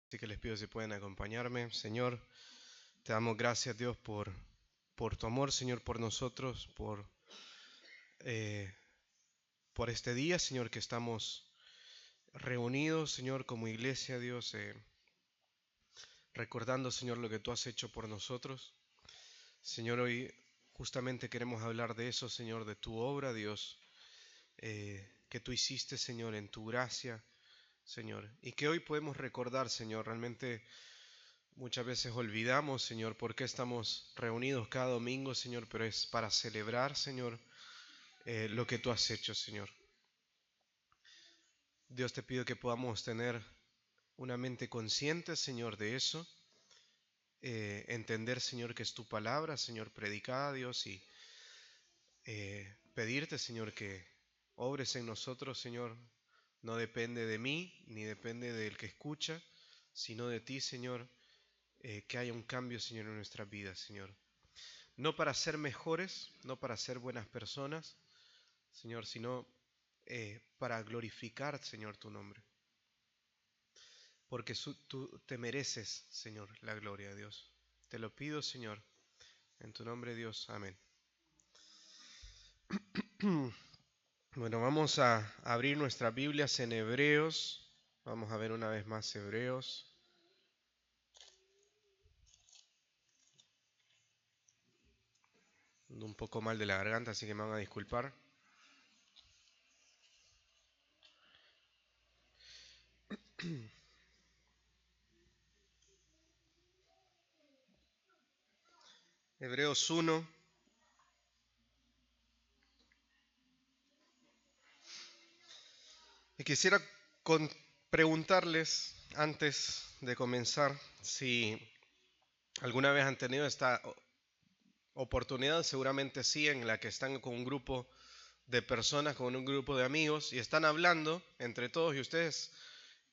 Así que les pido si pueden acompañarme. Señor, te damos gracias, Dios, por tu amor, Señor, por nosotros, eh, por este día, Señor, que estamos reunidos, Señor, como iglesia, Dios, recordando, Señor, lo que tú has hecho por nosotros. Señor, hoy justamente queremos hablar de eso, Señor, de tu obra, Dios, que tú hiciste, Señor, en tu gracia, Señor, y que hoy podemos recordar, Señor, realmente. Muchas veces olvidamos, Señor, por qué estamos reunidos cada domingo, Señor, pero es para celebrar, Señor, lo que tú has hecho, Señor. Dios, te pido que podamos tener una mente consciente, Señor, de eso, entender, Señor, que es tu palabra, Señor, predicada, Dios, y pedirte, Señor, que obres en nosotros, Señor. No depende de mí, ni depende del que escucha, sino de ti, Señor, que haya un cambio, Señor, en nuestras vidas, Señor. No para ser mejores, no para ser buenas personas, Señor, sino para glorificar, Señor, tu nombre. Porque tú te mereces, Señor, la gloria de Dios. Te lo pido, Señor, en tu nombre, Dios. Amén. Bueno, vamos a abrir nuestras Biblias en Hebreos. Vamos a ver una vez más Hebreos. Ando un poco mal de la garganta, así que me van a disculpar. Hebreos 1. Y quisiera preguntarles antes de comenzar si alguna vez han tenido esta oportunidad, seguramente sí, en la que están con un grupo de personas, con un grupo de amigos y están hablando entre todos y ustedes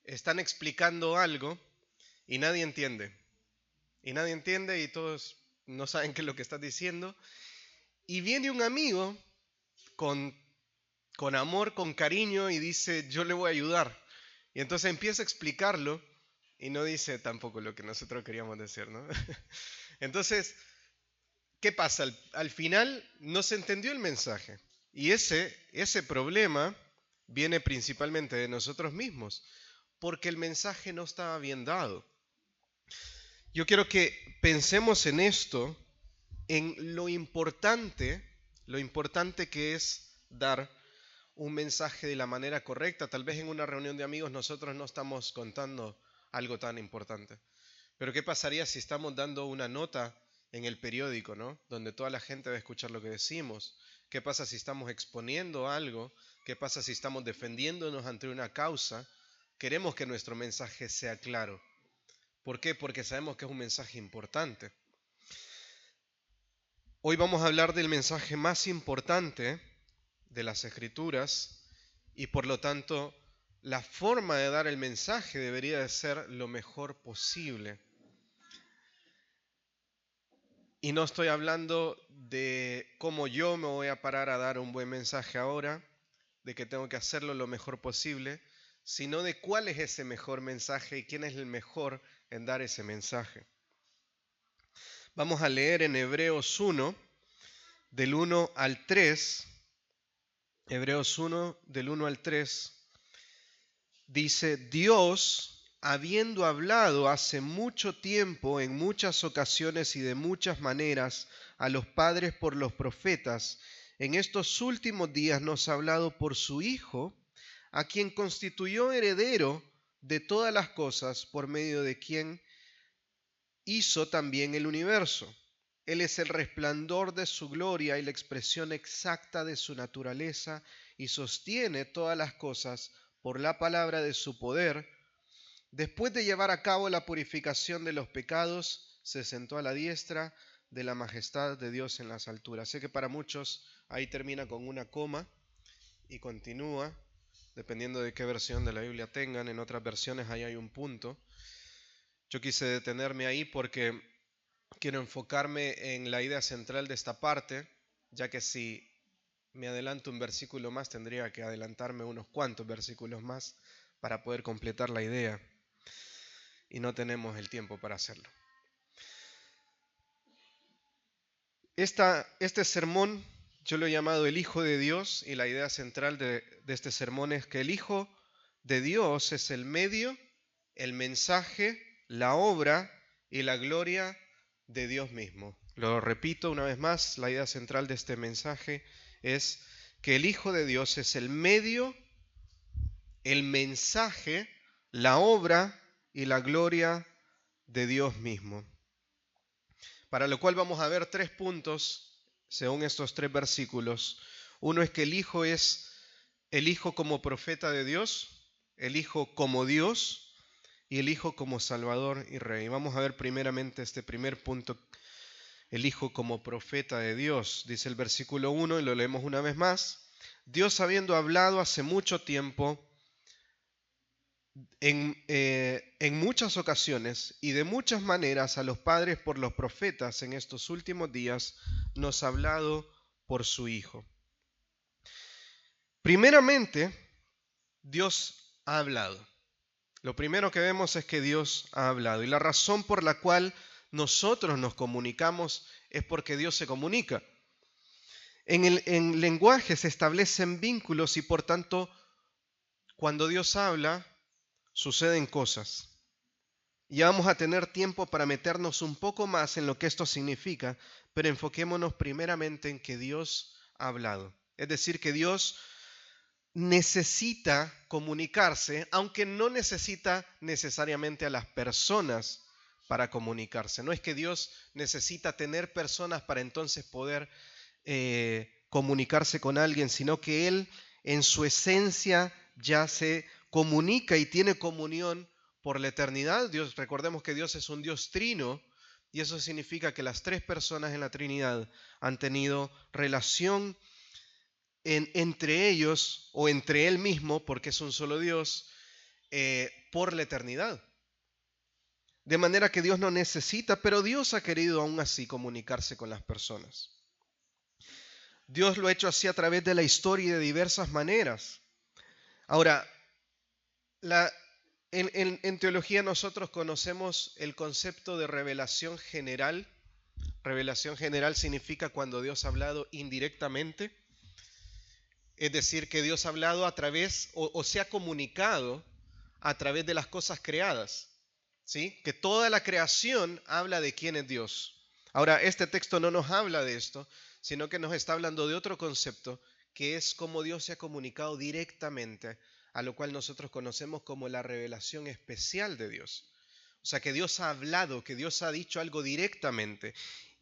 están explicando algo y nadie entiende. Y nadie entiende y todos no saben qué es lo que estás diciendo. Y viene un amigo con, con amor, con cariño y dice, yo le voy a ayudar. Y entonces empieza a explicarlo y no dice tampoco lo que nosotros queríamos decir, ¿no? Entonces, ¿qué pasa? Al final no se entendió el mensaje. Y ese problema viene principalmente de nosotros mismos, porque el mensaje no estaba bien dado. Yo quiero que pensemos en esto, en lo importante que es dar un mensaje de la manera correcta. Tal vez en una reunión de amigos nosotros no estamos contando algo tan importante. Pero ¿qué pasaría si estamos dando una nota en el periódico, ¿no? Donde toda la gente va a escuchar lo que decimos? ¿Qué pasa si estamos exponiendo algo? ¿Qué pasa si estamos defendiéndonos ante una causa? Queremos que nuestro mensaje sea claro. ¿Por qué? Porque sabemos que es un mensaje importante. Hoy vamos a hablar del mensaje más importante de las Escrituras y por lo tanto la forma de dar el mensaje debería de ser lo mejor posible. Y no estoy hablando de cómo yo me voy a parar a dar un buen mensaje ahora, de que tengo que hacerlo lo mejor posible, sino de cuál es ese mejor mensaje y quién es el mejor en dar ese mensaje. Vamos a leer en Hebreos 1, del 1 al 3. Hebreos 1, del 1 al 3. Dice, Dios, habiendo hablado hace mucho tiempo, en muchas ocasiones y de muchas maneras, a los padres por los profetas, en estos últimos días nos ha hablado por su Hijo, a quien constituyó heredero de todas las cosas, por medio de quien hizo también el universo. Él es el resplandor de su gloria y la expresión exacta de su naturaleza, y sostiene todas las cosas por la palabra de su poder. Después de llevar a cabo la purificación de los pecados, se sentó a la diestra de la majestad de Dios en las alturas. Sé que para muchos ahí termina con una coma y continúa, dependiendo de qué versión de la Biblia tengan. En otras versiones ahí hay un punto. Yo quise detenerme ahí porque quiero enfocarme en la idea central de esta parte, ya que si me adelanto un versículo más, tendría que adelantarme unos cuantos versículos más para poder completar la idea. y no tenemos el tiempo para hacerlo. Este sermón yo lo he llamado el Hijo de Dios, y la idea central de este sermón es que el Hijo de Dios es el medio, el mensaje, la obra y la gloria de Dios mismo. Lo repito una vez más, la idea central de este mensaje es que el Hijo de Dios es el medio, el mensaje, la obra y la gloria de Dios mismo. Para lo cual vamos a ver 3 puntos según estos 3 versículos. Uno es que el Hijo es el Hijo como profeta de Dios, el Hijo como Dios y el Hijo como Salvador y Rey. Vamos a ver primeramente este primer punto, el Hijo como profeta de Dios. Dice el versículo 1 y lo leemos una vez más. Dios, habiendo hablado hace mucho tiempo, en muchas ocasiones y de muchas maneras a los padres por los profetas en estos últimos días, nos ha hablado por su Hijo. Primeramente, Dios ha hablado. Lo primero que vemos es que Dios ha hablado. Y la razón por la cual nosotros nos comunicamos es porque Dios se comunica. En lenguaje se establecen vínculos y por tanto, cuando Dios habla, suceden cosas. Ya vamos a tener tiempo para meternos un poco más en lo que esto significa, pero enfoquémonos primeramente en que Dios ha hablado. Es decir, que Dios necesita comunicarse, aunque no necesita necesariamente a las personas para comunicarse. No es que Dios necesita tener personas para entonces poder comunicarse con alguien, sino que Él en su esencia ya se comunica y tiene comunión por la eternidad. Recordemos que Dios es un Dios trino, y eso significa que las 3 personas en la Trinidad han tenido relación entre ellos o entre Él mismo, porque es un solo Dios, por la eternidad. De manera que Dios no necesita, pero Dios ha querido aún así comunicarse con las personas. Dios lo ha hecho así a través de la historia y de diversas maneras. Ahora, en teología nosotros conocemos el concepto de revelación general. Revelación general significa cuando Dios ha hablado indirectamente. Es decir, que Dios ha hablado a través o se ha comunicado a través de las cosas creadas. ¿Sí? Que toda la creación habla de quién es Dios. Ahora, este texto no nos habla de esto, sino que nos está hablando de otro concepto, que es cómo Dios se ha comunicado directamente, a lo cual nosotros conocemos como la revelación especial de Dios. O sea, que Dios ha hablado, que Dios ha dicho algo directamente.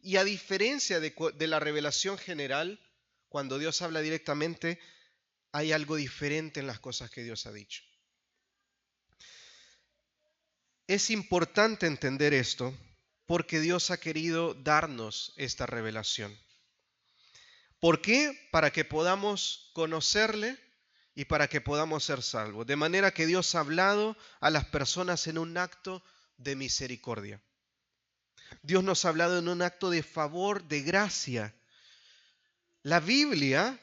Y a diferencia de la revelación general, cuando Dios habla directamente, hay algo diferente en las cosas que Dios ha dicho. Es importante entender esto porque Dios ha querido darnos esta revelación. ¿Por qué? Para que podamos conocerle y para que podamos ser salvos. De manera que Dios ha hablado a las personas en un acto de misericordia. Dios nos ha hablado en un acto de favor, de gracia. La Biblia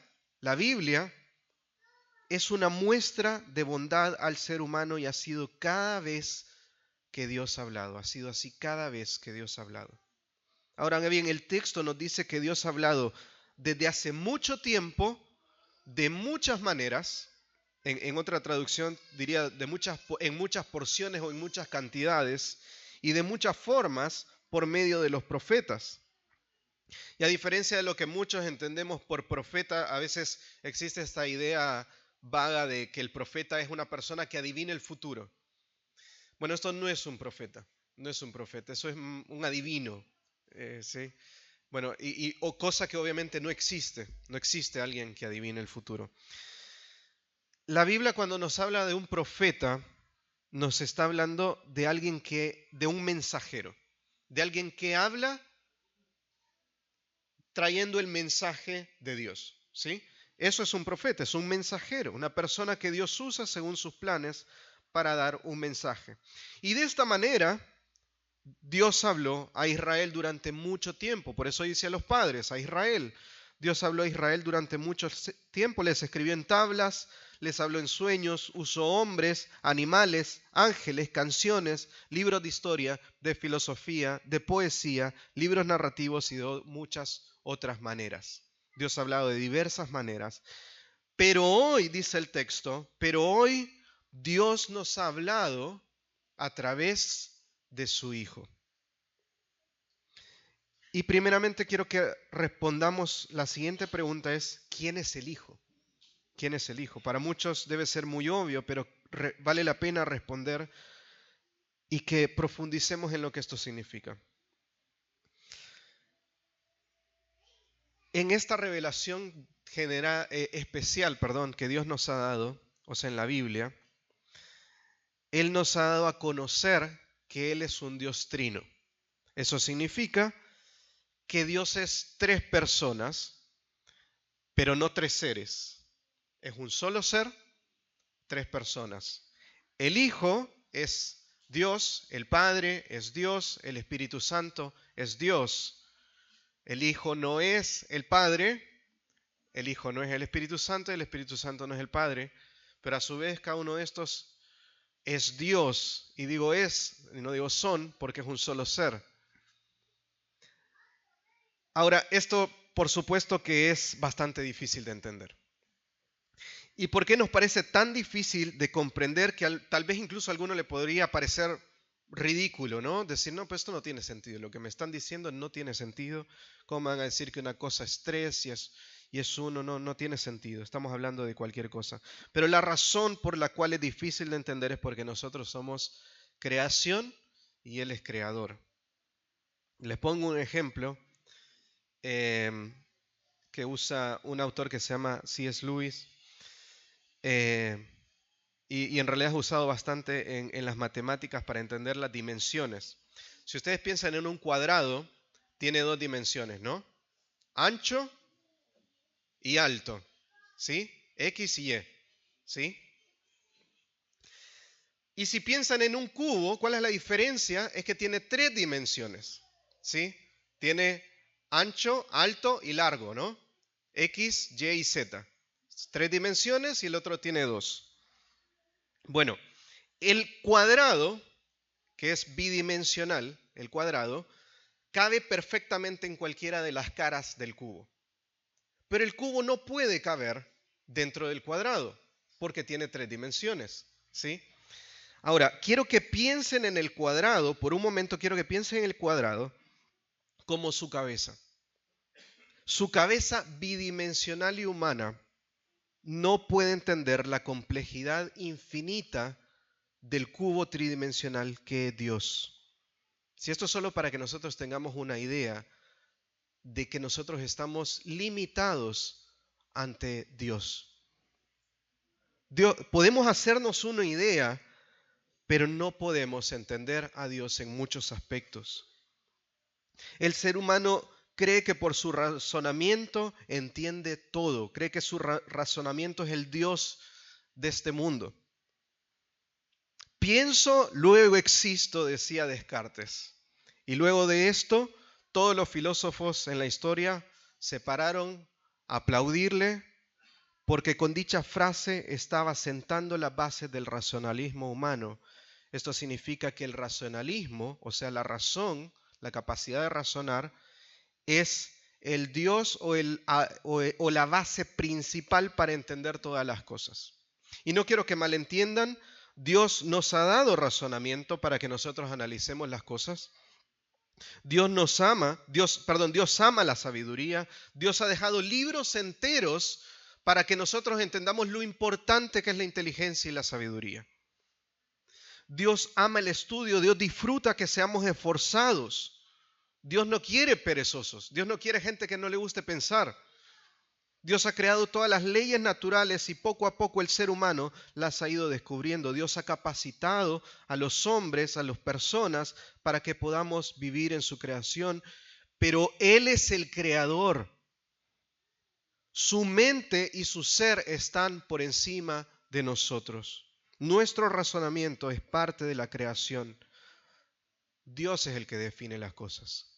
es una muestra de bondad al ser humano y ha sido cada vez que Dios ha hablado. Ha sido así cada vez que Dios ha hablado. Ahora bien, el texto nos dice que Dios ha hablado desde hace mucho tiempo, de muchas maneras. En otra traducción diría en muchas porciones o en muchas cantidades y de muchas formas por medio de los profetas. Y a diferencia de lo que muchos entendemos por profeta, a veces existe esta idea vaga de que el profeta es una persona que adivina el futuro. Bueno, esto no es un profeta, eso es un adivino, ¿sí? Bueno, o cosa que obviamente no existe alguien que adivine el futuro. La Biblia cuando nos habla de un profeta, nos está hablando de alguien de un mensajero, de alguien que habla trayendo el mensaje de Dios, ¿sí? Eso es un profeta, es un mensajero, una persona que Dios usa según sus planes para dar un mensaje. Y de esta manera, Dios habló a Israel durante mucho tiempo. Por eso dice a los padres, a Israel. Dios habló a Israel durante mucho tiempo, les escribió en tablas, les habló en sueños, usó hombres, animales, ángeles, canciones, libros de historia, de filosofía, de poesía, libros narrativos y de muchas otras maneras. Dios ha hablado de diversas maneras. Pero hoy, dice el texto, pero hoy Dios nos ha hablado a través de su Hijo. Y primeramente quiero que respondamos la siguiente pregunta es, ¿quién es el Hijo? ¿Quién es el Hijo? Para muchos debe ser muy obvio, pero vale la pena responder y que profundicemos en lo que esto significa. En esta revelación especial, que Dios nos ha dado, o sea, en la Biblia, Él nos ha dado a conocer que Él es un Dios trino. Eso significa que Dios es tres personas, pero no tres seres. Es un solo ser, tres personas. El Hijo es Dios, el Padre es Dios, el Espíritu Santo es Dios. El Hijo no es el Padre, el Hijo no es el Espíritu Santo, el Espíritu Santo no es el Padre, pero a su vez cada uno de estos es Dios. Y digo es, y no digo son, porque es un solo ser. Ahora, esto por supuesto que es bastante difícil de entender. ¿Y por qué nos parece tan difícil de comprender que tal vez incluso a alguno le podría parecer ridículo, ¿no? Decir, no, pues esto no tiene sentido, lo que me están diciendo no tiene sentido. ¿Cómo van a decir que una cosa es tres y es uno? No, no tiene sentido, estamos hablando de cualquier cosa. Pero la razón por la cual es difícil de entender es porque nosotros somos creación y Él es creador. Les pongo un ejemplo que usa un autor que se llama C.S. Lewis. Y en realidad es usado bastante en las matemáticas para entender las dimensiones. Si ustedes piensan en un cuadrado, tiene dos dimensiones, ¿no? Ancho y alto, ¿sí? X y Y, ¿sí? Y si piensan en un cubo, ¿cuál es la diferencia? Es que tiene tres dimensiones, ¿sí? Tiene ancho, alto y largo, ¿no? X, Y y Z. Tres dimensiones y el otro tiene dos. Bueno, el cuadrado, que es bidimensional, el cuadrado, cabe perfectamente en cualquiera de las caras del cubo. Pero el cubo no puede caber dentro del cuadrado, porque tiene tres dimensiones, ¿sí? Ahora, quiero que piensen en el cuadrado, por un momento quiero que piensen en el cuadrado como su cabeza. Su cabeza bidimensional y humana no puede entender la complejidad infinita del cubo tridimensional que es Dios. Si esto es solo para que nosotros tengamos una idea de que nosotros estamos limitados ante Dios. Podemos hacernos una idea, pero no podemos entender a Dios en muchos aspectos. El ser humano cree que por su razonamiento entiende todo, cree que su razonamiento es el Dios de este mundo. Pienso, luego existo, decía Descartes. Y luego de esto, todos los filósofos en la historia se pararon a aplaudirle porque con dicha frase estaba sentando las bases del racionalismo humano. Esto significa que el racionalismo, o sea, la razón, la capacidad de razonar, es el Dios o la base principal para entender todas las cosas. Y no quiero que malentiendan, Dios nos ha dado razonamiento para que nosotros analicemos las cosas. Dios ama la sabiduría. Dios ha dejado libros enteros para que nosotros entendamos lo importante que es la inteligencia y la sabiduría. Dios ama el estudio, Dios disfruta que seamos esforzados. Dios no quiere perezosos, Dios no quiere gente que no le guste pensar. Dios ha creado todas las leyes naturales y poco a poco el ser humano las ha ido descubriendo. Dios ha capacitado a los hombres, a las personas, para que podamos vivir en su creación, pero Él es el creador. Su mente y su ser están por encima de nosotros. Nuestro razonamiento es parte de la creación. Dios es el que define las cosas.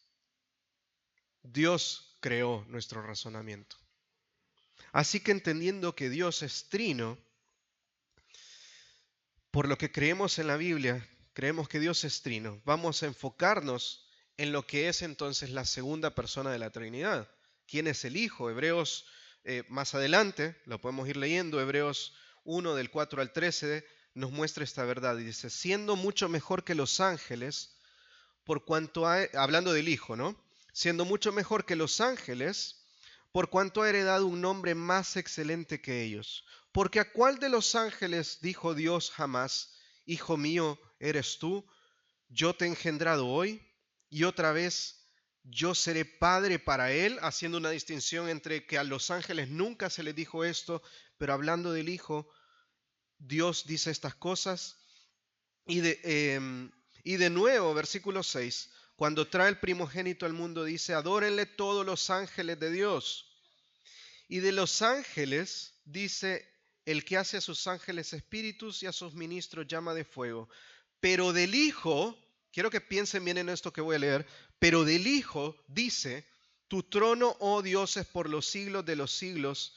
Dios creó nuestro razonamiento. Así que entendiendo que Dios es trino, por lo que creemos en la Biblia, creemos que Dios es trino. Vamos a enfocarnos en lo que es entonces la segunda persona de la Trinidad. ¿Quién es el Hijo? Hebreos, más adelante, lo podemos ir leyendo, Hebreos 1 del 4 al 13, nos muestra esta verdad. Y dice, siendo mucho mejor que los ángeles, por cuanto hablando del Hijo, ¿no? Siendo mucho mejor que los ángeles, por cuanto ha heredado un nombre más excelente que ellos. Porque ¿a cuál de los ángeles dijo Dios jamás, Hijo mío eres tú, yo te he engendrado hoy? Y otra vez, yo seré padre para él, haciendo una distinción entre que a los ángeles nunca se les dijo esto, pero hablando del Hijo, Dios dice estas cosas. Y de nuevo, versículo 6, cuando trae el primogénito al mundo, dice, adórenle todos los ángeles de Dios. Y de los ángeles, dice, el que hace a sus ángeles espíritus y a sus ministros llama de fuego. Pero del Hijo, quiero que piensen bien en esto que voy a leer, pero del Hijo dice, tu trono, oh Dios, es por los siglos de los siglos,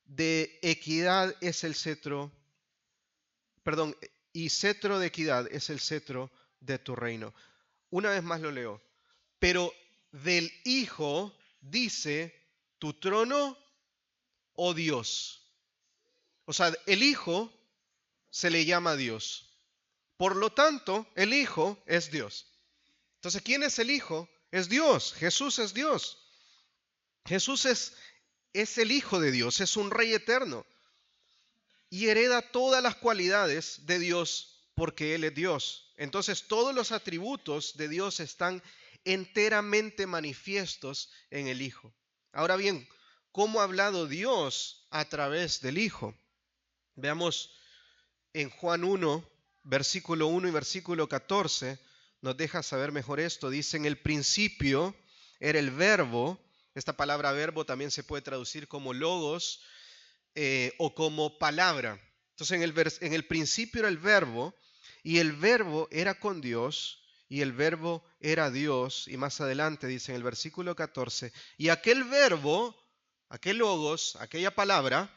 de equidad es el cetro, perdón, y cetro de equidad es el cetro de tu reino. Una vez más lo leo. Pero del Hijo dice, tu trono, oh Dios. O sea, el Hijo se le llama Dios. Por lo tanto, el Hijo es Dios. Entonces, ¿quién es el Hijo? Es Dios. Jesús es Dios. Jesús es el Hijo de Dios, es un Rey eterno. Y hereda todas las cualidades de Dios porque Él es Dios. Entonces, todos los atributos de Dios están enteramente manifiestos en el Hijo. Ahora bien, ¿cómo ha hablado Dios a través del Hijo? Veamos en Juan 1, versículo 1 y versículo 14, nos deja saber mejor esto. Dice, en el principio era el verbo. Esta palabra verbo también se puede traducir como logos o como palabra. Entonces en el principio era el verbo, y el verbo era con Dios, y el verbo era Dios. Y más adelante dice en el versículo 14, y aquel verbo, aquel logos, aquella palabra,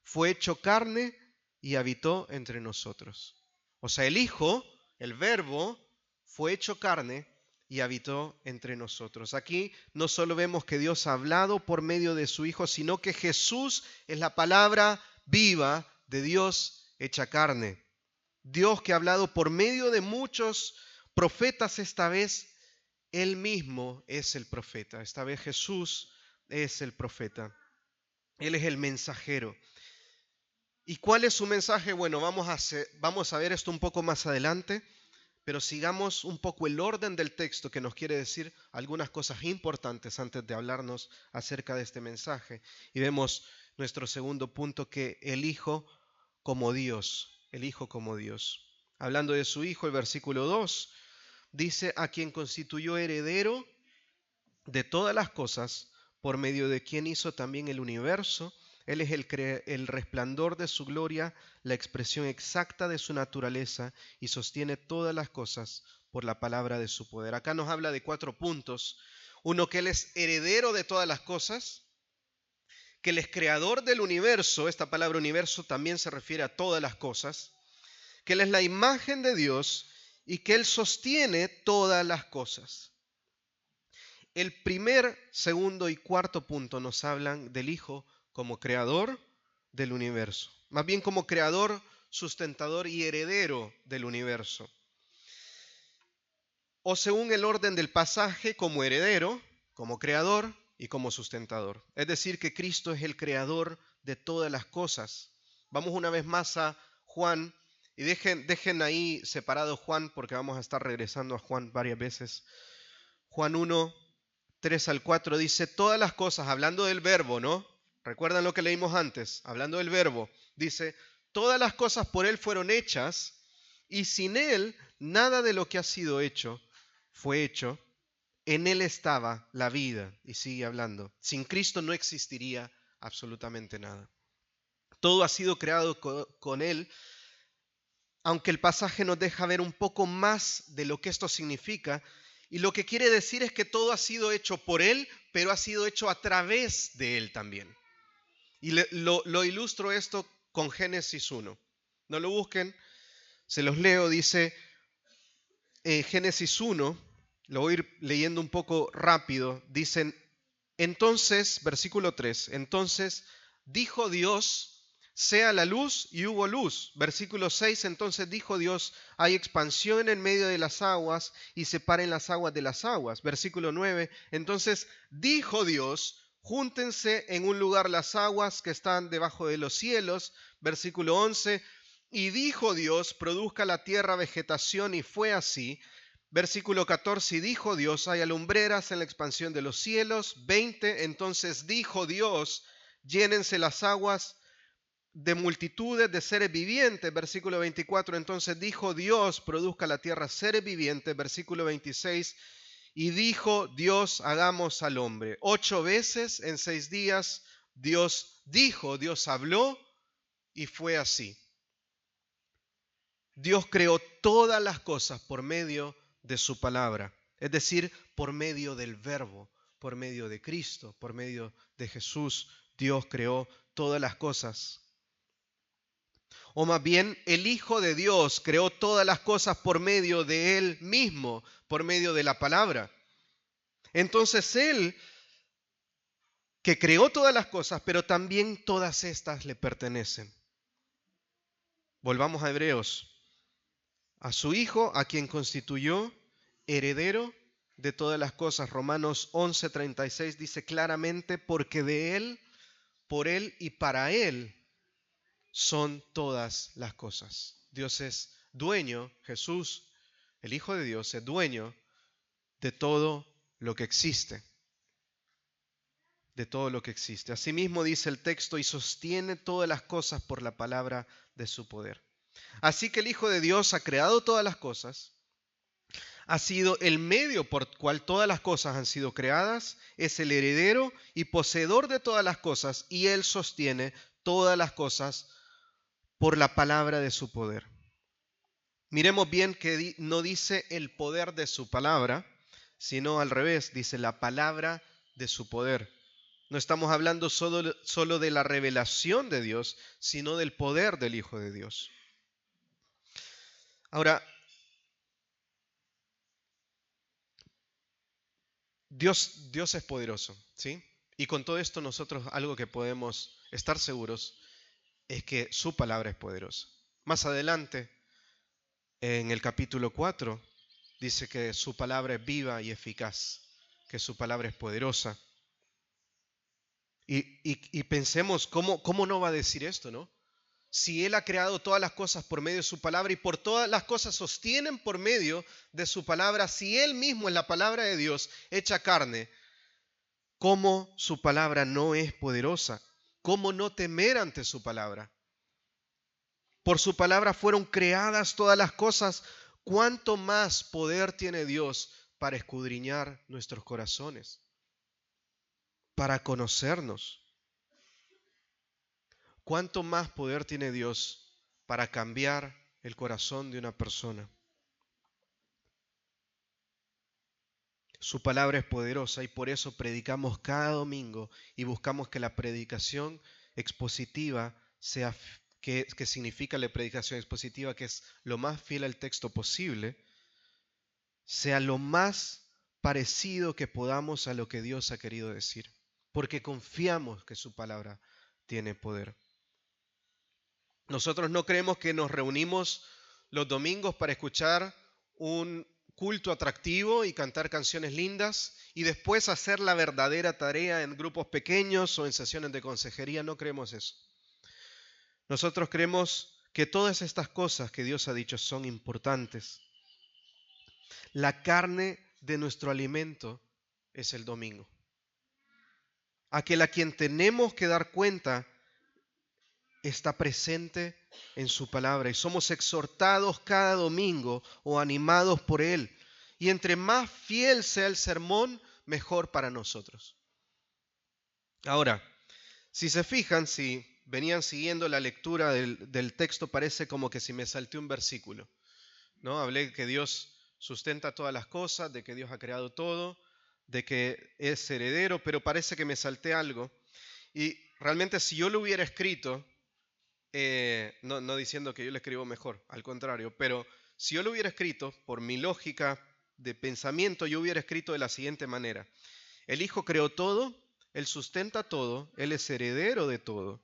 fue hecho carne y habitó entre nosotros. O sea, el Hijo, el verbo, fue hecho carne y habitó entre nosotros. Aquí no solo vemos que Dios ha hablado por medio de su Hijo, sino que Jesús es la palabra viva de Dios hecha carne. Dios que ha hablado por medio de muchos profetas, esta vez Él mismo es el profeta. Esta vez Jesús es el profeta. Él es el mensajero. ¿Y cuál es su mensaje? Bueno, vamos a ver esto un poco más adelante, pero sigamos un poco el orden del texto que nos quiere decir algunas cosas importantes antes de hablarnos acerca de este mensaje. Y vemos nuestro segundo punto, que el Hijo como Dios, el Hijo como Dios. Hablando de su Hijo, el versículo 2 dice, a quien constituyó heredero de todas las cosas, por medio de quien hizo también el universo. Él es el resplandor de su gloria, la expresión exacta de su naturaleza, y sostiene todas las cosas por la palabra de su poder. Acá nos habla de 4 puntos. Uno, que Él es heredero de todas las cosas, que Él es creador del universo. Esta palabra universo también se refiere a todas las cosas. Que Él es la imagen de Dios y que Él sostiene todas las cosas. El primer, segundo y cuarto punto nos hablan del Hijo como creador del universo, más bien como creador, sustentador y heredero del universo. O según el orden del pasaje, como heredero, como creador y como sustentador. Es decir, que Cristo es el creador de todas las cosas. Vamos una vez más a Juan, y dejen ahí separado Juan, porque vamos a estar regresando a Juan varias veces. Juan 1, 3 al 4 dice, todas las cosas, hablando del verbo, ¿no? ¿Recuerdan lo que leímos antes? Hablando del verbo, dice, todas las cosas por Él fueron hechas, y sin Él nada de lo que ha sido hecho fue hecho. En Él estaba la vida. Y sigue hablando. Sin Cristo no existiría absolutamente nada. Todo ha sido creado con Él, aunque el pasaje nos deja ver un poco más de lo que esto significa. Y lo que quiere decir es que todo ha sido hecho por Él, pero ha sido hecho a través de Él también. Y lo ilustro esto con Génesis 1. No lo busquen, Se los leo, dice Génesis 1, lo voy a ir leyendo un poco rápido. Dicen, entonces, versículo 3, entonces dijo Dios, sea la luz y hubo luz. Versículo 6, entonces dijo Dios, hay expansión en medio de las aguas y separen las aguas de las aguas. Versículo 9, entonces dijo Dios, júntense en un lugar las aguas que están debajo de los cielos. Versículo 11, y dijo Dios, produzca la tierra vegetación, y fue así. Versículo 14, y dijo Dios, haya lumbreras en la expansión de los cielos. 20, entonces dijo Dios, llénense las aguas de multitudes de seres vivientes. Versículo 24, entonces dijo Dios, produzca la tierra seres vivientes. Versículo 26, y dijo Dios, hagamos al hombre. 8 veces en 6 días Dios dijo, Dios habló, y fue así. Dios creó todas las cosas por medio de su palabra, es decir, por medio del Verbo, por medio de Cristo, por medio de Jesús. Dios creó todas las cosas. O más bien, el Hijo de Dios creó todas las cosas por medio de Él mismo, por medio de la palabra. Entonces Él, que creó todas las cosas, pero también todas estas le pertenecen. Volvamos a Hebreos. A su Hijo, a quien constituyó heredero de todas las cosas. Romanos 11:36 dice claramente, porque de Él, por Él y para Él son todas las cosas. Dios es dueño, Jesús, el Hijo de Dios, es dueño de todo lo que existe. De todo lo que existe. Asimismo dice el texto, y sostiene todas las cosas por la palabra de su poder. Así que el Hijo de Dios ha creado todas las cosas, ha sido el medio por cual todas las cosas han sido creadas, es el heredero y poseedor de todas las cosas, y Él sostiene todas las cosas por la palabra de su poder. Miremos bien que no dice el poder de su palabra, sino al revés, dice la palabra de su poder. No estamos hablando solo de la revelación de Dios, sino del poder del Hijo de Dios. Ahora, Dios es poderoso, ¿sí? Y con todo esto nosotros algo que podemos estar seguros es que su palabra es poderosa. Más adelante, en el capítulo 4, dice que su palabra es viva y eficaz, que su palabra es poderosa. Y pensemos, ¿cómo no va a decir esto, no? Si Él ha creado todas las cosas por medio de su palabra y por todas las cosas sostienen por medio de su palabra, si Él mismo es la palabra de Dios hecha carne, ¿cómo su palabra no es poderosa? ¿Cómo no temer ante su palabra? Por su palabra fueron creadas todas las cosas. ¿Cuánto más poder tiene Dios para escudriñar nuestros corazones? Para conocernos. ¿Cuánto más poder tiene Dios para cambiar el corazón de una persona? Su palabra es poderosa y por eso predicamos cada domingo y buscamos que la predicación expositiva sea, que significa la predicación expositiva, que es lo más fiel al texto posible, sea lo más parecido que podamos a lo que Dios ha querido decir, porque confiamos que su palabra tiene poder. Nosotros no creemos que nos reunimos los domingos para escuchar un culto atractivo y cantar canciones lindas y después hacer la verdadera tarea en grupos pequeños o en sesiones de consejería. No creemos eso. Nosotros creemos que todas estas cosas que Dios ha dicho son importantes. La carne de nuestro alimento es el domingo. Aquel a quien tenemos que dar cuenta está presente en su palabra y somos exhortados cada domingo o animados por Él. Y entre más fiel sea el sermón, mejor para nosotros. Ahora, si se fijan, si venían siguiendo la lectura del texto, parece como que si me salté un versículo, ¿no? Hablé que Dios sustenta todas las cosas, de que Dios ha creado todo, de que es heredero, pero parece que me salté algo. Y realmente si yo lo hubiera escrito, no diciendo que yo lo escribo mejor, al contrario, pero si yo lo hubiera escrito, por mi lógica de pensamiento, yo hubiera escrito de la siguiente manera. El Hijo creó todo, Él sustenta todo, Él es heredero de todo,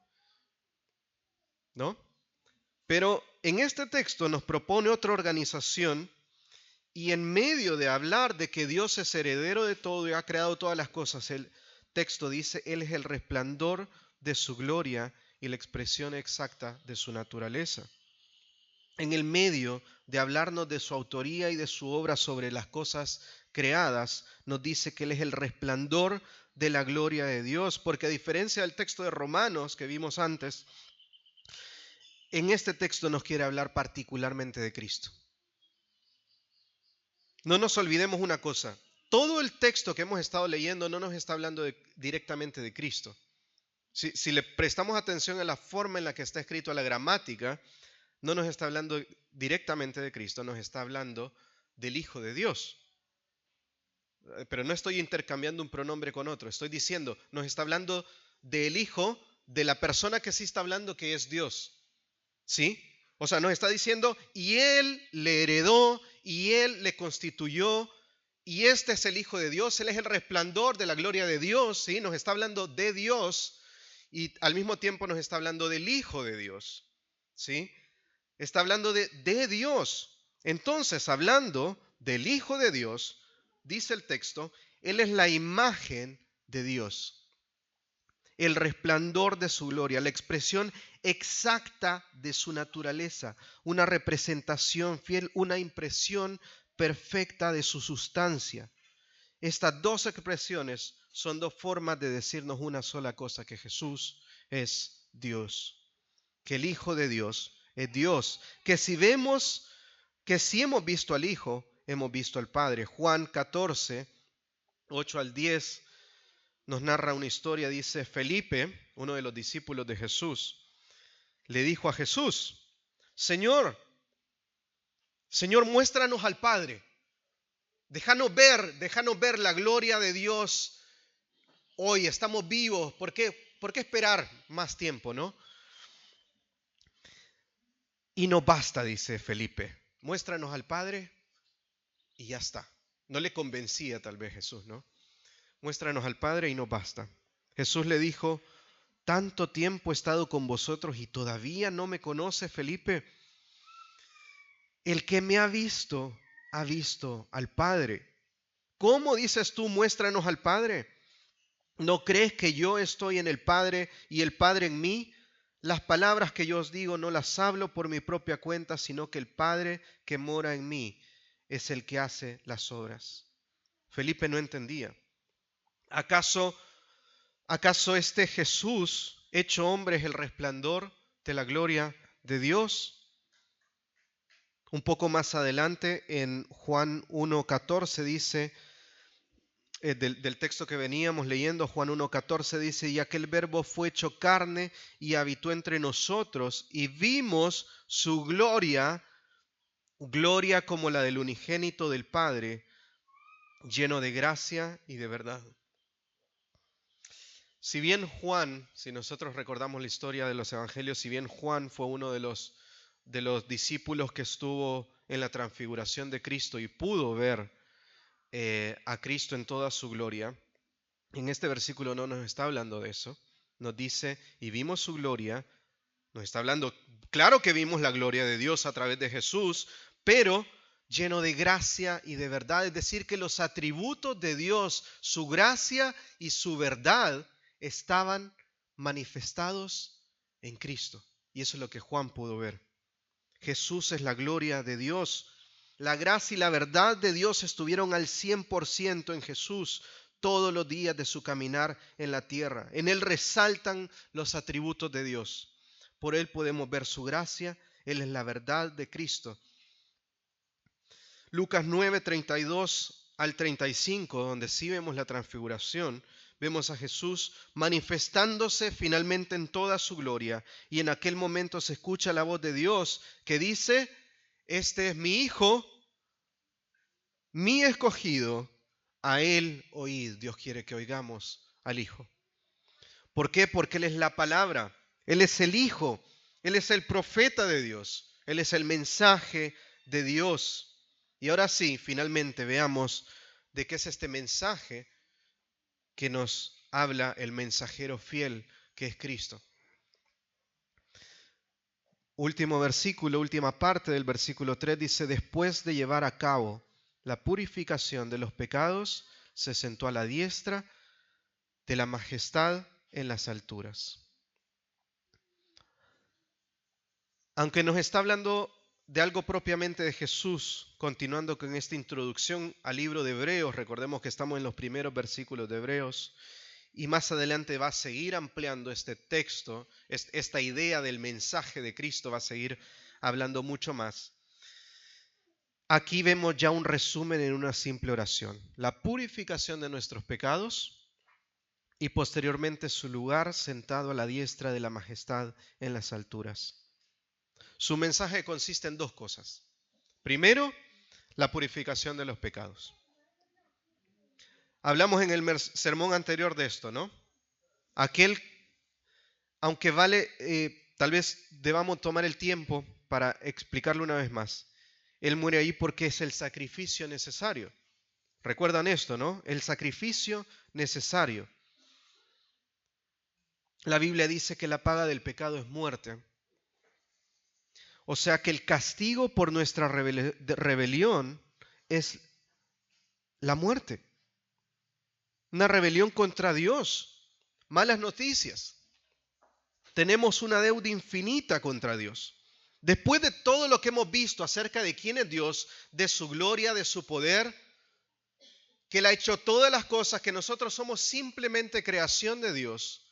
¿no? Pero en este texto nos propone otra organización y en medio de hablar de que Dios es heredero de todo y ha creado todas las cosas, el texto dice, Él es el resplandor de su gloria y la expresión exacta de su naturaleza. En el medio de hablarnos de su autoría y de su obra sobre las cosas creadas, nos dice que Él es el resplandor de la gloria de Dios, porque a diferencia del texto de Romanos que vimos antes, en este texto nos quiere hablar particularmente de Cristo. No nos olvidemos una cosa, todo el texto que hemos estado leyendo no nos está hablando directamente de Cristo. Si le prestamos atención a la forma en la que está escrito, a la gramática, no nos está hablando directamente de Cristo, nos está hablando del Hijo de Dios. Pero no estoy intercambiando un pronombre con otro, estoy diciendo, nos está hablando del Hijo, de la persona que sí está hablando que es Dios. ¿Sí? O sea, nos está diciendo, y Él le heredó, y Él le constituyó, y este es el Hijo de Dios, Él es el resplandor de la gloria de Dios, ¿sí? Nos está hablando de Dios, y al mismo tiempo nos está hablando del Hijo de Dios, ¿sí? Está hablando de Dios. Entonces, hablando del Hijo de Dios, dice el texto, Él es la imagen de Dios, el resplandor de su gloria, la expresión exacta de su naturaleza, una representación fiel, una impresión perfecta de su sustancia. Estas dos expresiones son dos formas de decirnos una sola cosa, que Jesús es Dios, que el Hijo de Dios es Dios, que si hemos visto al Hijo, hemos visto al Padre. Juan 14, 8 al 10 nos narra una historia, dice Felipe, uno de los discípulos de Jesús, le dijo a Jesús, Señor, muéstranos al Padre, déjanos ver la gloria de Dios hoy, estamos vivos, ¿por qué esperar más tiempo, no? Y no basta, dice Felipe, muéstranos al Padre y ya está. No le convencía tal vez Jesús, ¿no? Muéstranos al Padre y no basta. Jesús le dijo, tanto tiempo he estado con vosotros y todavía no me conoce, Felipe. El que me ha visto al Padre. ¿Cómo dices tú, muéstranos al Padre? ¿No crees que yo estoy en el Padre y el Padre en mí? Las palabras que yo os digo no las hablo por mi propia cuenta, sino que el Padre que mora en mí es el que hace las obras. Felipe no entendía. ¿Acaso este Jesús, hecho hombre, es el resplandor de la gloria de Dios? Un poco más adelante, en Juan 1:14 dice, del texto que veníamos leyendo, Juan 1:14 dice, y aquel verbo fue hecho carne y habitó entre nosotros, y vimos su gloria, gloria como la del unigénito del Padre, lleno de gracia y de verdad. Si bien Juan, si nosotros recordamos la historia de los evangelios, si bien Juan fue uno de los discípulos que estuvo en la transfiguración de Cristo y pudo ver a Cristo en toda su gloria, en este versículo no nos está hablando de eso. Nos dice, y vimos su gloria, nos está hablando, claro que vimos la gloria de Dios a través de Jesús, pero lleno de gracia y de verdad, es decir, que los atributos de Dios, su gracia y su verdad, estaban manifestados en Cristo. Y eso es lo que Juan pudo ver. Jesús es la gloria de Dios. La gracia y la verdad de Dios estuvieron al 100% en Jesús todos los días de su caminar en la tierra. En Él resaltan los atributos de Dios. Por Él podemos ver su gracia. Él es la verdad de Cristo. Lucas 9, 32 al 35, donde sí vemos la transfiguración, vemos a Jesús manifestándose finalmente en toda su gloria, y en aquel momento se escucha la voz de Dios que dice, este es mi Hijo, mi escogido, a Él oíd. Dios quiere que oigamos al Hijo. ¿Por qué? Porque Él es la palabra, Él es el Hijo, Él es el profeta de Dios. Él es el mensaje de Dios. Y ahora sí, finalmente veamos de qué es este mensaje que nos habla el mensajero fiel, que es Cristo. Último versículo, última parte del versículo 3 dice, después de llevar a cabo la purificación de los pecados, se sentó a la diestra de la majestad en las alturas. Aunque nos está hablando de algo propiamente de Jesús, continuando con esta introducción al libro de Hebreos, recordemos que estamos en los primeros versículos de Hebreos, y más adelante va a seguir ampliando este texto, esta idea del mensaje de Cristo va a seguir hablando mucho más. Aquí vemos ya un resumen en una simple oración. La purificación de nuestros pecados y posteriormente su lugar sentado a la diestra de la majestad en las alturas. Su mensaje consiste en dos cosas. Primero, la purificación de los pecados. Hablamos en el sermón anterior de esto, ¿no? Aquel, aunque vale, tal vez debamos tomar el tiempo para explicarlo una vez más. Él muere ahí porque es el sacrificio necesario. Recuerdan esto, ¿no? El sacrificio necesario. La Biblia dice que la paga del pecado es muerte. O sea que el castigo por nuestra rebelión es la muerte. Una rebelión contra Dios. Malas noticias. Tenemos una deuda infinita contra Dios. Después de todo lo que hemos visto acerca de quién es Dios, de su gloria, de su poder, que Él ha hecho todas las cosas, que nosotros somos simplemente creación de Dios.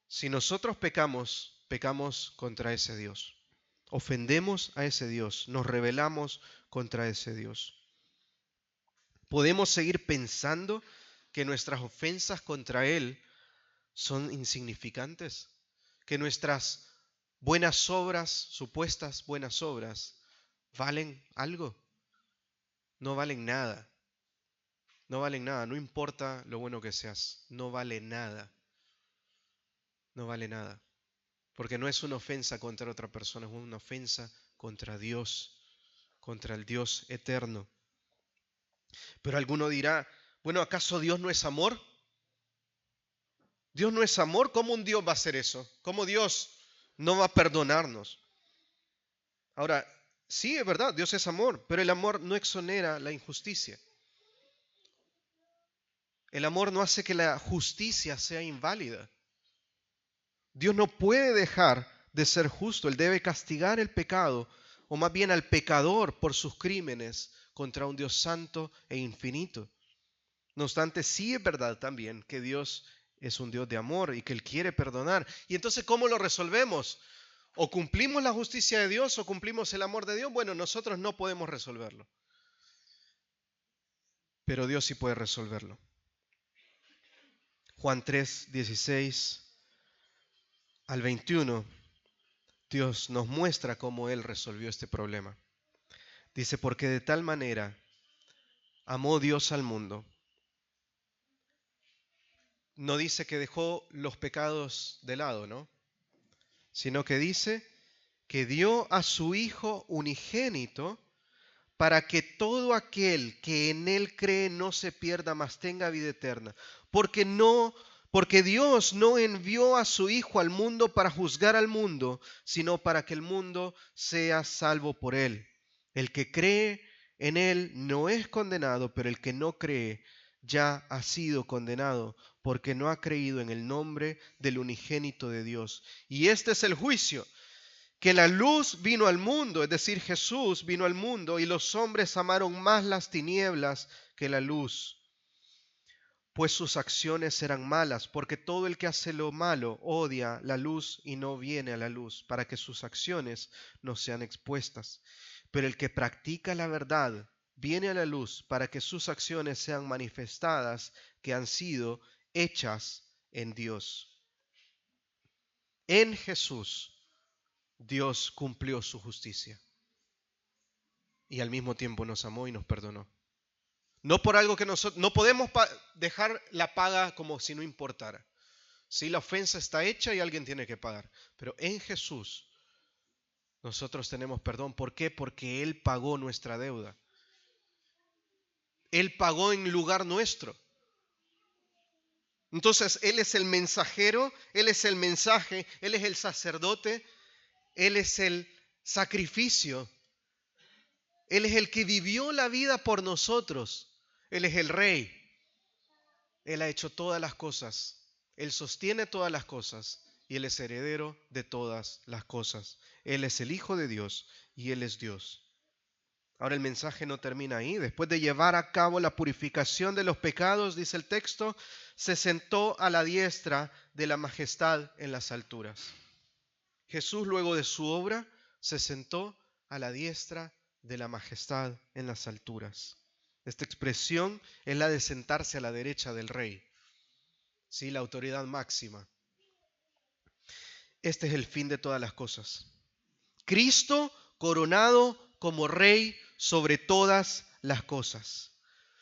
Si nosotros pecamos, pecamos contra ese Dios. Ofendemos a ese Dios, nos rebelamos contra ese Dios. ¿Podemos seguir pensando que nuestras ofensas contra Él son insignificantes? ¿Que nuestras buenas obras, supuestas buenas obras, valen algo? No valen nada. No valen nada, no importa lo bueno que seas, no vale nada. No vale nada. Porque no es una ofensa contra otra persona, es una ofensa contra Dios, contra el Dios eterno. Pero alguno dirá, bueno, ¿acaso Dios no es amor? Dios no es amor, ¿cómo un Dios va a hacer eso? ¿Cómo Dios no va a perdonarnos? Ahora, sí, es verdad, Dios es amor, pero el amor no exonera la injusticia. El amor no hace que la justicia sea inválida. Dios no puede dejar de ser justo, Él debe castigar el pecado, o más bien al pecador por sus crímenes contra un Dios santo e infinito. No obstante, sí es verdad también que Dios es un Dios de amor y que Él quiere perdonar. Y entonces, ¿cómo lo resolvemos? ¿O cumplimos la justicia de Dios o cumplimos el amor de Dios? Bueno, nosotros no podemos resolverlo. Pero Dios sí puede resolverlo. Juan 3, 16 al 21, Dios nos muestra cómo Él resolvió este problema. Dice, porque de tal manera amó Dios al mundo. No dice que dejó los pecados de lado, ¿no? Sino que dice que dio a su Hijo unigénito para que todo aquel que en Él cree no se pierda, mas tenga vida eterna. Porque Dios no envió a su Hijo al mundo para juzgar al mundo, sino para que el mundo sea salvo por Él. El que cree en Él no es condenado, pero el que no cree ya ha sido condenado, porque no ha creído en el nombre del unigénito de Dios. Y este es el juicio, que la luz vino al mundo, es decir, Jesús vino al mundo, y los hombres amaron más las tinieblas que la luz, pues sus acciones eran malas, porque todo el que hace lo malo odia la luz y no viene a la luz, para que sus acciones no sean expuestas. Pero el que practica la verdad viene a la luz, para que sus acciones sean manifestadas, que han sido hechas en Dios. En Jesús Dios cumplió su justicia y al mismo tiempo nos amó y nos perdonó. No por algo que nosotros no podemos dejar la paga como si no importara. Sí, la ofensa está hecha y alguien tiene que pagar. Pero en Jesús nosotros tenemos perdón. ¿Por qué? Porque Él pagó nuestra deuda. Él pagó en lugar nuestro. Entonces, Él es el mensajero, Él es el mensaje, Él es el sacerdote, Él es el sacrificio. Él es el que vivió la vida por nosotros. Él es el rey. Él ha hecho todas las cosas. Él sostiene todas las cosas y Él es heredero de todas las cosas. Él es el Hijo de Dios y Él es Dios. Ahora el mensaje no termina ahí. Después de llevar a cabo la purificación de los pecados, dice el texto, se sentó a la diestra de la majestad en las alturas. Jesús, luego de su obra, se sentó a la diestra de la majestad en las alturas. Esta expresión es la de sentarse a la derecha del rey. Sí, la autoridad máxima. Este es el fin de todas las cosas. Cristo coronado como rey sobre todas las cosas.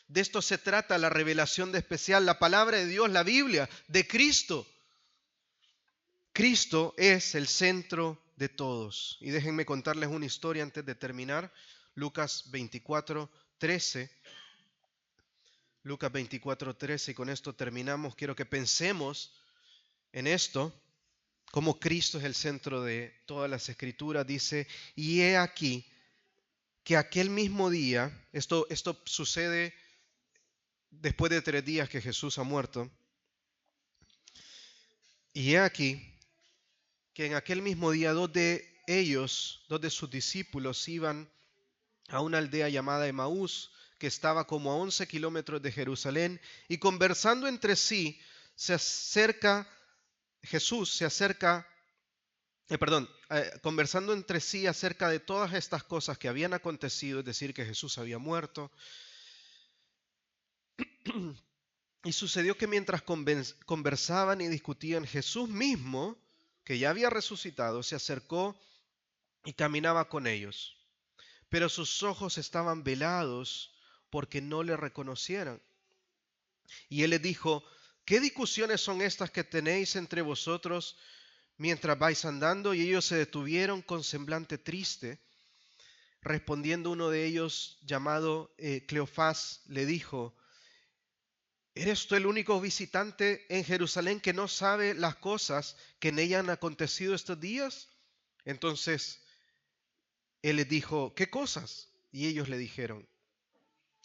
De esto se trata la revelación de especial, la palabra de Dios, la Biblia, de Cristo. Cristo es el centro de todos. Y déjenme contarles una historia antes de terminar. Lucas 24:13. Lucas 24:13, y con esto terminamos. Quiero que pensemos en esto, como Cristo es el centro de todas las escrituras. Dice, y he aquí que aquel mismo día, esto sucede después de 3 días que Jesús ha muerto, y he aquí que en aquel mismo día dos de sus discípulos iban a una aldea llamada Emaús, que estaba como a 11 kilómetros de Jerusalén, y conversando entre sí, conversando entre sí acerca de todas estas cosas que habían acontecido, es decir, que Jesús había muerto. Y sucedió que mientras conversaban y discutían, Jesús mismo, que ya había resucitado, se acercó y caminaba con ellos. Pero sus ojos estaban velados porque no le reconocieran. Y él les dijo, ¿qué discusiones son estas que tenéis entre vosotros mientras vais andando? Y ellos se detuvieron con semblante triste. Respondiendo uno de ellos, llamado Cleofás, le dijo, ¿eres tú el único visitante en Jerusalén que no sabe las cosas que en ella han acontecido estos días? Entonces él les dijo, ¿qué cosas? Y ellos le dijeron,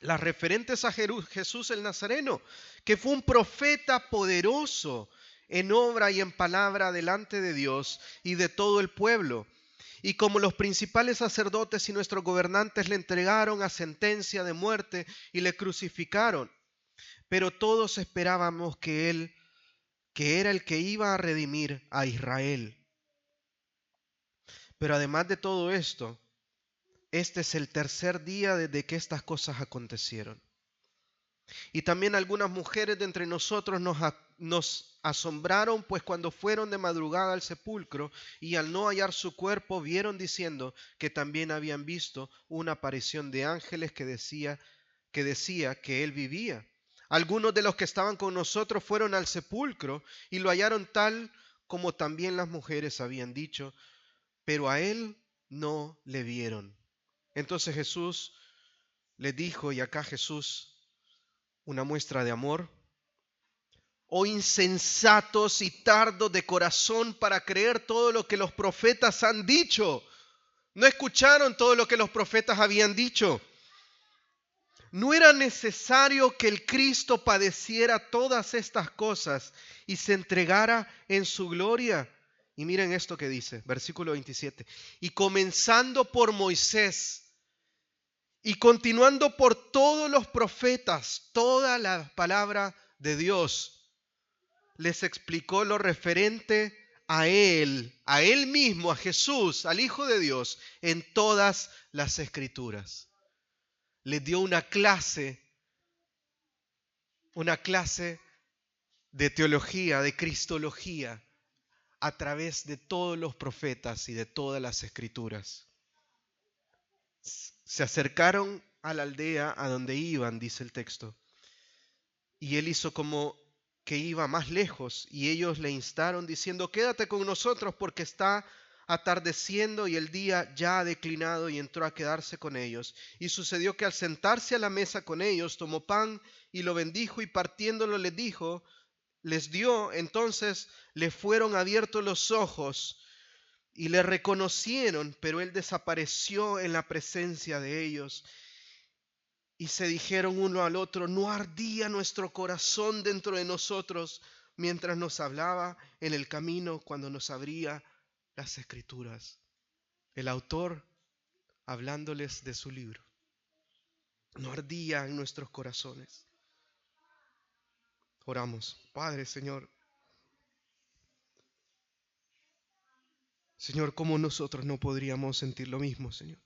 las referentes a Jesús el Nazareno, que fue un profeta poderoso en obra y en palabra delante de Dios y de todo el pueblo. Y como los principales sacerdotes y nuestros gobernantes le entregaron a sentencia de muerte y le crucificaron, pero todos esperábamos que él, que era el que iba a redimir a Israel. Pero además de todo esto, este es el tercer día desde que estas cosas acontecieron. Y también algunas mujeres de entre nosotros nos asombraron, pues cuando fueron de madrugada al sepulcro y al no hallar su cuerpo, vieron diciendo que también habían visto una aparición de ángeles que decía que él vivía. Algunos de los que estaban con nosotros fueron al sepulcro y lo hallaron tal como también las mujeres habían dicho, pero a él no le vieron. Entonces Jesús les dijo, y acá Jesús, una muestra de amor, oh insensatos y tardos de corazón para creer todo lo que los profetas han dicho. No escucharon todo lo que los profetas habían dicho. ¿No era necesario que el Cristo padeciera todas estas cosas y se entregara en su gloria? Y miren esto que dice, versículo 27. Y comenzando por Moisés y continuando por todos los profetas, toda la palabra de Dios, les explicó lo referente a él mismo, a Jesús, al Hijo de Dios, en todas las Escrituras. Les dio una clase de teología, de cristología, a través de todos los profetas y de todas las Escrituras. Se acercaron a la aldea a donde iban, dice el texto, y él hizo como que iba más lejos, y ellos le instaron diciendo: quédate con nosotros porque está atardeciendo y el día ya ha declinado, y entró a quedarse con ellos. Y sucedió que al sentarse a la mesa con ellos, tomó pan y lo bendijo, y partiéndolo les dio. Entonces le fueron abiertos los ojos y le reconocieron, pero él desapareció en la presencia de ellos. Y se dijeron uno al otro: ¿no ardía nuestro corazón dentro de nosotros mientras nos hablaba en el camino, cuando nos abría las Escrituras? El autor hablándoles de su libro. No ardía en nuestros corazones. Oramos. Padre, Señor. Señor, ¿cómo nosotros no podríamos sentir lo mismo, Señor?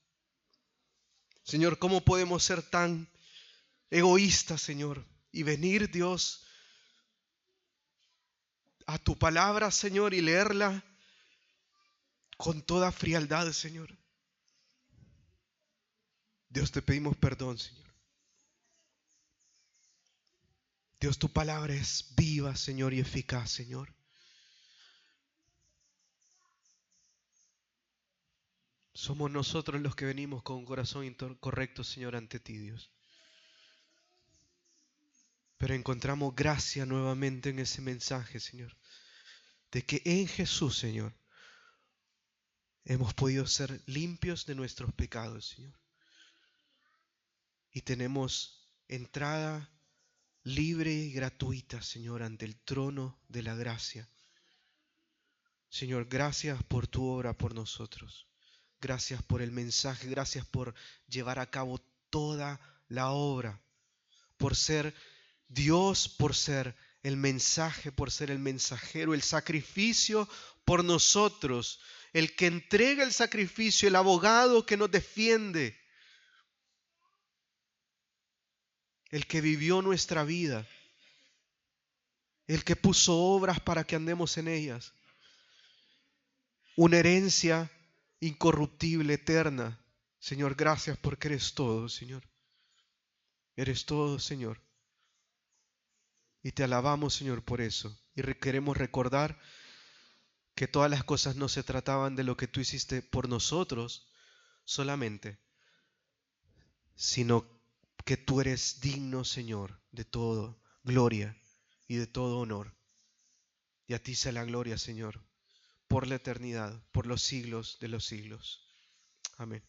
Señor, ¿cómo podemos ser tan egoístas, Señor, y venir, Dios, a tu palabra, Señor, y leerla con toda frialdad, Señor? Dios, te pedimos perdón, Señor. Dios, tu palabra es viva, Señor, y eficaz, Señor. Somos nosotros los que venimos con un corazón correcto, Señor, ante ti, Dios. Pero encontramos gracia nuevamente en ese mensaje, Señor, de que en Jesús, Señor, hemos podido ser limpios de nuestros pecados, Señor. Y tenemos entrada libre y gratuita, Señor, ante el trono de la gracia. Señor, gracias por tu obra por nosotros. Gracias por el mensaje, gracias por llevar a cabo toda la obra, por ser Dios, por ser el mensaje, por ser el mensajero, el sacrificio por nosotros, el que entrega el sacrificio, el abogado que nos defiende, el que vivió nuestra vida, el que puso obras para que andemos en ellas, una herencia incorruptible, eterna. Señor, gracias porque eres todo, Señor. Eres todo, Señor. Y te alabamos, Señor, por eso. Y queremos recordar que todas las cosas no se trataban de lo que tú hiciste por nosotros solamente, sino que tú eres digno, Señor, de toda gloria y de todo honor. Y a ti sea la gloria, Señor, por la eternidad, por los siglos de los siglos. Amén.